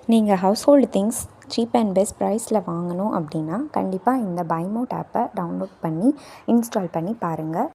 நீங்கள் household things cheap and best ப்ரைஸில் வாங்கணும் அப்படின்னா கண்டிப்பாக இந்த பைமோட் ஆப்பை டவுன்லோட் பண்ணி இன்ஸ்டால் பண்ணி பாருங்கள்.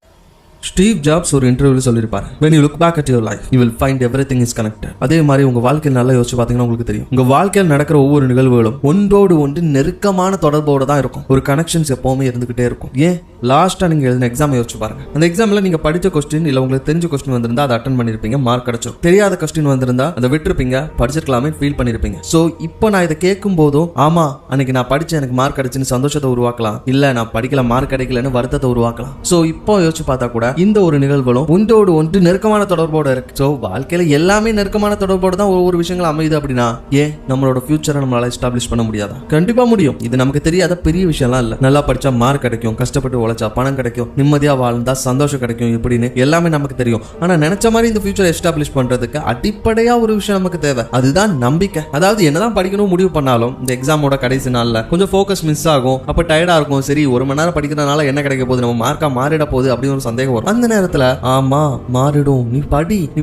ஸ்டீவ் ஜாப்ஸ் ஒரு இன்டர்வியூல சொல்லியிருப்பாரு, when you look back at your life you will find everything is connected. அதே மாதிரி உங்க வாழ்க்கையில் நல்லா யோசிச்சு பாத்தீங்கன்னா உங்களுக்கு தெரியும், உங்க வாழ்க்கையில் நடக்கிற ஒவ்வொரு நிகழ்வுகளும் ஒன்றோடு ஒன்று நெருக்கமான தொடர்போடு தான் இருக்கும். ஒரு கனெக்ஷன்ஸ் எப்பவுமே இருந்துகிட்டே இருக்கும். ஏன் லாஸ்டா நீங்க எழுதின எக்ஸாம் யோசிச்சு பாருங்க. அந்த எக்ஸாம்ல நீங்க படிச்ச கொஸ்டின் இல்ல உங்களுக்கு தெரிஞ்ச கொஸ்டின் வந்திருந்தா அதை அட்டன் பண்ணிருப்பீங்க, மார்க் கிடைச்சிடும். தெரியாத கொஸ்டின் வந்திருந்தா அதை விட்டுருப்பீங்க, படிச்சிருக்கலாமே ஃபீல் பண்ணிருப்பீங்க. சோ இப்போ நான் இதை கேட்கும் போதும் ஆமா அன்னைக்கு நான் படிச்சேன் எனக்கு மார்க் கிடைச்சுன்னு சந்தோஷத்தை உருவாக்கலாம், இல்ல நான் படிக்கல மார்க் கிடைக்கலன்னு வருத்தத்தை உருவாக்கலாம். சோ இப்போ யோசிச்சு பார்த்தா கூட இந்த ஒரு நிகழ்வுகளும் ஒன்றோடு ஒன்று நெருக்கமான தொடர்போட இருக்கு. சோ வாழ்க்கையில எல்லாமே நெருக்கமான தொடர்போட தான் ஒவ்வொரு விஷயங்கள் அமையுது. அப்படின்னா ஏன் நம்மளோட ஃபியூச்சரை நம்மளால எஸ்டாப்ளிஷ் பண்ண முடியாதா? கண்டிப்பா முடியும். இது நமக்கு தெரியாத பெரிய விஷயம்லாம் இல்ல. நல்லா படிச்சா மார்க் கிடைக்கும், கஷ்டப்பட்டு உழைச்சா பணம் கிடைக்கும், நிம்மதியா வாழ்ந்தா சந்தோஷம் கிடைக்கும், இப்படின்னு எல்லாமே நமக்கு தெரியும். ஆனா நினைச்ச மாதிரி இந்த ஃபியூச்சர் எஸ்டாப்ளிஷ் பண்றதுக்கு அடிப்படையா ஒரு விஷயம் நமக்கு தேவை, அதுதான் நம்பிக்கை. அதாவது என்னதான் படிக்கணும் முடிவு பண்ணாலும் இந்த எக்ஸாமோட கடைசி நாள்ல கொஞ்சம் ஃபோக்கஸ் மிஸ் ஆகும். அப்ப டயர்டா இருக்கும். சரி ஒரு மணி நேரம் படிக்கிறதுனால என்ன கிடைக்க போகுது, நம்ம மார்க்கா மாறிட போகுது அப்படின்னு ஒரு சந்தேகம் வரும். அந்த நேரத்துல ஆமா மாறிடும், நீ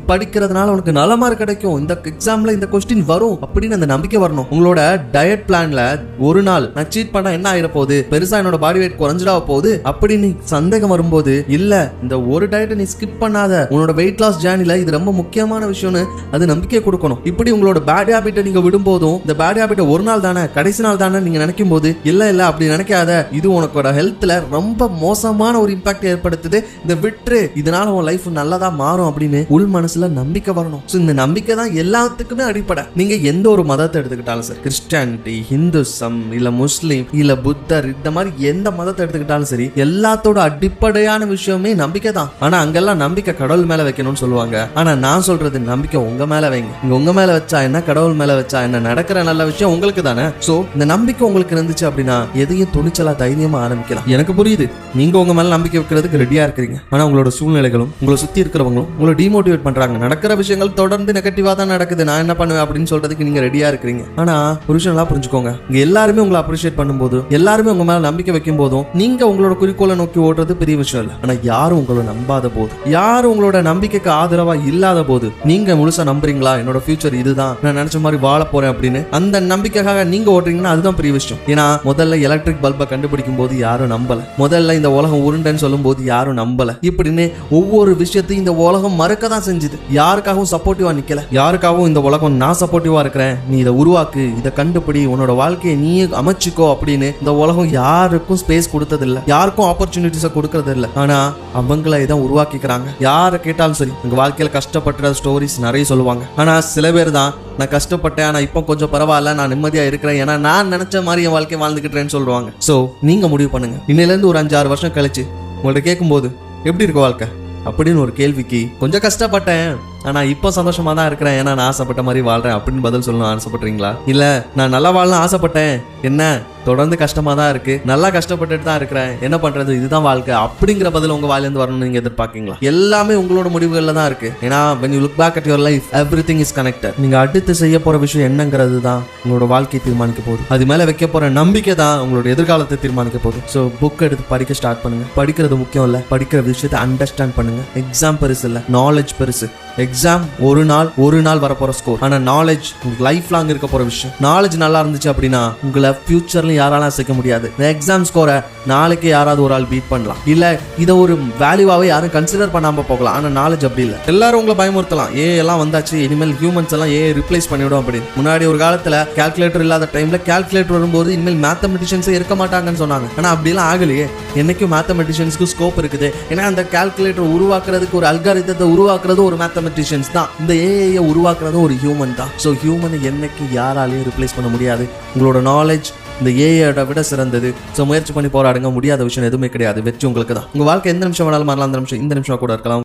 படிக்கிறதுனால உனக்கு நல்ல மார்க் கிடைக்கும், இந்த எக்ஸாம்ல இந்த கொஸ்டின் வரும் அப்படின்னு அந்த நம்பிக்கை வரணும். உங்களோட டயட் பிளான்ல ஒரு நாள் நான் சீட் பண்ணா என்ன ஆயிர போகுது, பெருசா என்னோட பாடி வெயிட் குறைஞ்சிடா போகுது அப்படின்னு சந்தேகம் வரும்போது இல்ல இந்த ஒரு டயட்டை நீ ஸ்கிப் பண்ணாத, உன்னோட வெயிட் லாஸ் ஜேர்னில இது ரொம்ப முக்கியமான விஷயம்னு அது நம்பிக்கை கொடுக்கணும். இப்படி உங்களோட பேட் ஹேபிட்டை நீங்க விடும்போதும் இந்த பேட் ஹேபிட்டை ஒரு நாள் தானே கடைசி நாள் தானே நீங்க நினைக்கும் போது இல்ல அப்படி நினைக்காத, இது உனக்கோட ஹெல்த்ல ரொம்ப மோசமான ஒரு இம்பாக்ட் ஏற்படுத்துது, இந்த விட்டு இதனால உன் லைஃப் நல்லதா மாறும் அப்படின்னு உள் மனசுல நம்பிக்கை வரணும். இந்த நம்பிக்கை தான் எல்லாத்துக்குமே அடிப்படை. நீங்க எந்த ஒரு மதத்தை எடுத்துக்கிட்டாலும் சரி, கிறிஸ்டியானிட்டி, ஹிந்துசம் இல்ல முஸ்லீம் இல்ல புத்தர், இந்த மாதிரி எந்த மதத்தை எடுத்துக்கிட்டாலும் சரி, எல்லாத்தோட அடிப்படையான விஷயமே நம்பிக்கை தான். ஆனா அங்கெல்லாம் நம்பிக்கை கடவுள் மேல வைக்கணும்னு சொல்லுவாங்க. ஆனா நான் சொல்றது நம்பிக்கை உங்க மேல வைங்க. நீங்க உங்க மேல வச்சா என்ன, கடவுள் மேல வச்சா என்ன, நடக்கிற நல்ல விஷயம் உங்களுக்கு தானே. சோ இந்த நம்பிக்கை உங்களுக்கு இருந்துச்சு அப்படின்னா எதையும் துணிச்சலா தைரியமா ஆரம்பிக்கலாம். எனக்கு புரியுது நீங்க உங்க மேல நம்பிக்கை வைக்கிறதுக்கு ரெடியா இருக்கிறீங்க. ஆனா உங்களோட சூழ்நிலைகளும் உங்களை சுத்தி இருக்கிறவங்களும் உங்களை டிமோட்டிவேட் பண்றாங்க. நடக்கிற விஷயங்கள் தொடர்ந்து நெகட்டிவா தான் நடக்குது, நான் என்ன பண்ணுவேன் அப்படின்னு சொல்றதுக்கு நீங்க ரெடியா இருக்கிறீங்க. ஆனா ஒரு விஷயம் எல்லாம் புரிஞ்சுக்கோங்க, இங்க எல்லாருமே உங்களை அப்ரிஷியேட் பண்ணும்போது, எல்லாருமே உங்க மேல நம்பிக்கை வைக்கும் போதும் நீங்க உங்களோட குறிக்கோளை நோக்கி ஓடுறது பெரிய விஷயம் இல்ல. ஆனா யாரும் உங்களை நம்பாத போது, யாரும் உங்களோட நம்பிக்கைக்கு ஆதரவா இல்லாத போது நீங்க முழுசா நம்புறீங்களா என்னோட ஃபியூச்சர் இதுதான், நான் நினைச்ச மாதிரி வாழ போறேன் அப்படின்னு அந்த நம்பிக்கைக்காக நீங்க ஓடுறீங்கன்னா அதுதான் பெரிய விஷயம். ஏன்னா முதல்ல எலக்ட்ரிக் பல்பை கண்டுபிடிக்கும் போது யாரும் நம்பல, முதல்ல இந்த உலகம் உருண்டைன்னு சொல்லும் போது யாரும் நம்பல, இப்படின்னு ஒவ்வொரு விஷயத்தையும் இந்த உலகம் மறக்க தான் செஞ்சுது. யாருக்காகவும் சப்போர்ட்டிவா நிக்கல, யாருக்காகவும் இந்த உலகம் நான் சப்போர்ட்டிவா இருக்கிறேன், நீ இதை உருவாக்கு, இதை கண்டுபிடி, உன்னோட வாழ்க்கையை நீ அமைச்சுக்கோ அப்படின்னு இந்த உலகம் யாருக்கும் ஸ்பேஸ் கொடுத்தது இல்ல, யாருக்கும் ஆப்பர்ச்சுனிட்டிஸை கொடுக்கறது இல்ல. ஆனா அவங்கள இதான் உருவாக்கிக்கிறாங்க. யாரை கேட்டாலும் சரி உங்க வாழ்க்கையில கஷ்டப்பட்ட ஸ்டோரிஸ் நிறைய சொல்லுவாங்க. ஆனா சில பேர் தான் நான் கஷ்டப்பட்டேன் ஆனா இப்போ கொஞ்சம் பரவாயில்ல, நான் நிம்மதியா இருக்கிறேன், ஏன்னா நான் நினைச்ச மாதிரி என் வாழ்க்கை வாழ்ந்துக்கிட்டேன்னு சொல்லுவாங்க. சோ நீங்க முடிவு பண்ணுங்க, இன்னையில இருந்து ஒரு 5-6 வருஷம் கழிச்சு உங்கள்ட்ட கேட்கும் போது எப்படி இருக்கு வாழ்க்கை அப்படின்னு ஒரு கேள்விக்கு கொஞ்சம் கஷ்டப்பட்டேன் ஆனா இப்போ சந்தோஷமா தான் இருக்கிறேன், ஏன்னா நான் ஆசைப்பட்ட மாதிரி வாழ்றேன் அப்படின்னு பதில் சொல்லணும் ஆசைப்படுறீங்களா? இல்ல நான் நல்லா வாழலாம் ஆசைப்பட்டேன், என்ன தொடர்ந்து கஷ்டமா தான் இருக்கு, நல்லா கஷ்டப்பட்டுட்டு தான் இருக்கிறேன், என்ன பண்றது, இதுதான் வாழ்க்கை அப்படிங்கிற பதில் உங்க வாயிலிருந்து வரணும்னு நீங்க எதிர்பார்க்கீங்களா? எல்லாமே உங்களோட முடிவுகள்ல தான் இருக்கு. ஏன்னா when you look back at your life everything is connected. நீங்க அடுத்து செய்ய போற விஷயம் என்னங்கிறது தான் உங்களோட வாழ்க்கையை தீர்மானிக்க போகுது. அது மேல வைக்க போற நம்பிக்கை தான் உங்களோட எதிர்காலத்தை தீர்மானிக்க போகுது. ஸோ புக் எடுத்து படிக்க ஸ்டார்ட் பண்ணுங்க. படிக்கிறது முக்கியம் இல்ல, படிக்கிற விஷயத்தை அண்டர்ஸ்டாண்ட் பண்ணுங்க. எக்ஸாம் பெருசு இல்ல, நாலேஜ் பெருசு. எக்ஸாம் ஒரு நாள் வரப்போற ஸ்கோர், ஆனா நாலேஜ் உங்களுக்கு லைஃப் லாங் இருக்க போற விஷயம். நாலேஜ் நல்லா இருந்துச்சு அப்படின்னா உங்களை ஃபியூச்சர்ல யாராலும் அசைக்க முடியாது. இந்த எக்ஸாம் ஸ்கோரை நாளைக்கு யாராவது ஒரு ஆள் பீட் பண்ணலாம், இல்ல இதை ஒரு வேல்யூவாவே யாரும் கன்சிடர் பண்ணாம போகலாம். ஆனா நாலேஜ் அப்படி இல்லை. எல்லாரும் உங்களை பயமுறுத்தலாம், எல்லாம் வந்தாச்சு இனிமேல் ஹியூமன்ஸ் எல்லாம் ரிப்ளேஸ் பண்ணிவிடும் அப்படின்னு. முன்னாடி ஒரு காலத்துல கால்குலேட்டர் இல்லாத டைம்ல கால்குலேட்டர் வரும்போது இனிமேல் மேத்தமெட்டிஷியன்ஸே இருக்க மாட்டாங்கன்னு சொன்னாங்க. ஆனா அப்படிலாம் ஆகலையே. என்னைக்கும் மேத்தமெட்டிஷியன்ஸ்க்கு ஸ்கோப் இருக்குது. ஏன்னா அந்த கால்குலேட்டர் உருவாக்குறதுக்கு ஒரு அல்காரிதத்தை உருவாக்குறது ஒரு மேத்தமெட்டிஷியன்ஸ் தான், இந்த ஏஐயை உருவாக்குறது ஒரு ஹியூமன் தான். ஸோ ஹியூமனை என்னைக்கு யாராலையும் ரிப்ளேஸ் பண்ண முடியாது. உங்களோட நாலேஜ் இந்த ஏஐயோட விட சிறந்தது. ஸோ முயற்சி பண்ணி போராடுங்க, முடியாத விஷயம் எதுவுமே கிடையாது. வெற்றி உங்களுக்கு தான். உங்க வாழ்க்கை எந்த நிமிஷம் வேணாலும் மாறலாம், அந்த நிமிஷம் இந்த நிமிஷம் கூட இருக்கலாம்.